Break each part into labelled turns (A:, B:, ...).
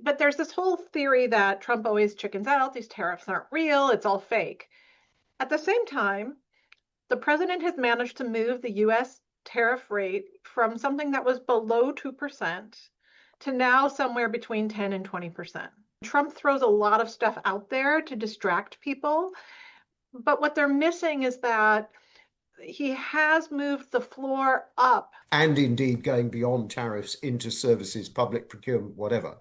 A: But there's this whole theory that Trump always chickens out. These tariffs aren't real. It's all fake. At the same time, the president has managed to move the US tariff rate from something that was below 2% to now somewhere between 10 and 20%. Trump throws a lot of stuff out there to distract people, but what they're missing is that he has moved the floor up.
B: And indeed going beyond tariffs into services, public procurement, whatever.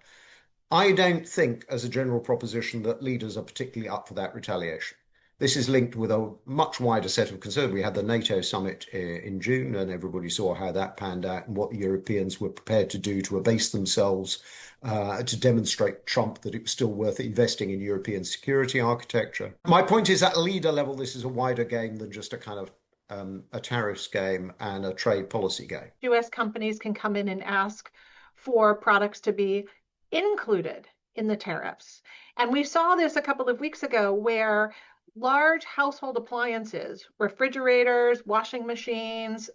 B: I don't think, as a general proposition, that leaders are particularly up for that retaliation. This is linked with a much wider set of concerns. We had the NATO summit in June, and everybody saw how that panned out and what the Europeans were prepared to do to abase themselves to demonstrate Trump that it was still worth investing in European security architecture. My point is, at leader level, this is a wider game than just a kind of a tariffs game and a trade policy game.
A: US companies can come in and ask for products to be included in the tariffs. And we saw this a couple of weeks ago where large household appliances, refrigerators, washing machines,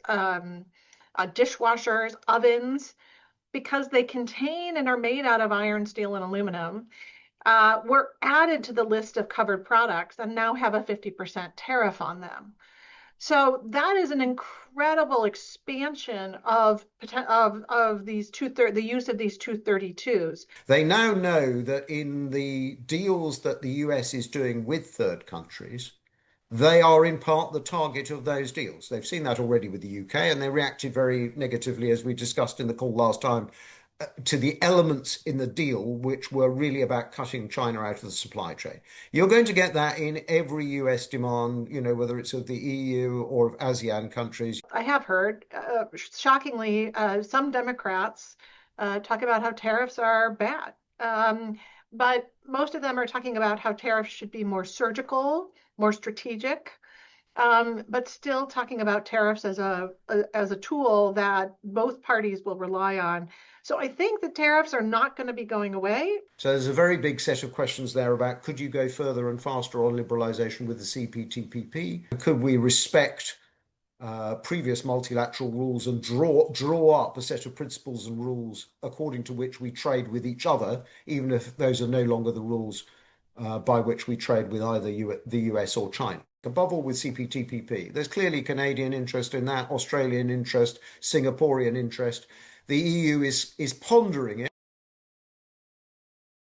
A: dishwashers, ovens, because they contain and are made out of iron, steel, and aluminum, were added to the list of covered products and now have a 50% tariff on them. So that is an incredible expansion of these the use of these 232s.
B: They now know that in the deals that the US is doing with third countries, they are in part the target of those deals. They've seen that already with the UK, and they reacted very negatively, as we discussed in the call last time, to the elements in the deal which were really about cutting China out of the supply chain. You're going to get that in every US demand, whether it's of the EU or of ASEAN countries.
A: I have heard, shockingly, some Democrats talk about how tariffs are bad. But most of them are talking about how tariffs should be more surgical, more strategic, but still talking about tariffs as a tool that both parties will rely on. So I think the tariffs are not going to be going away.
B: So there's a very big set of questions there about, could you go further and faster on liberalisation with the CPTPP? Could we respect previous multilateral rules and draw up a set of principles and rules according to which we trade with each other, even if those are no longer the rules by which we trade with either the US or China? Above all, with CPTPP, there's clearly Canadian interest in that, Australian interest, Singaporean interest. The EU is pondering it.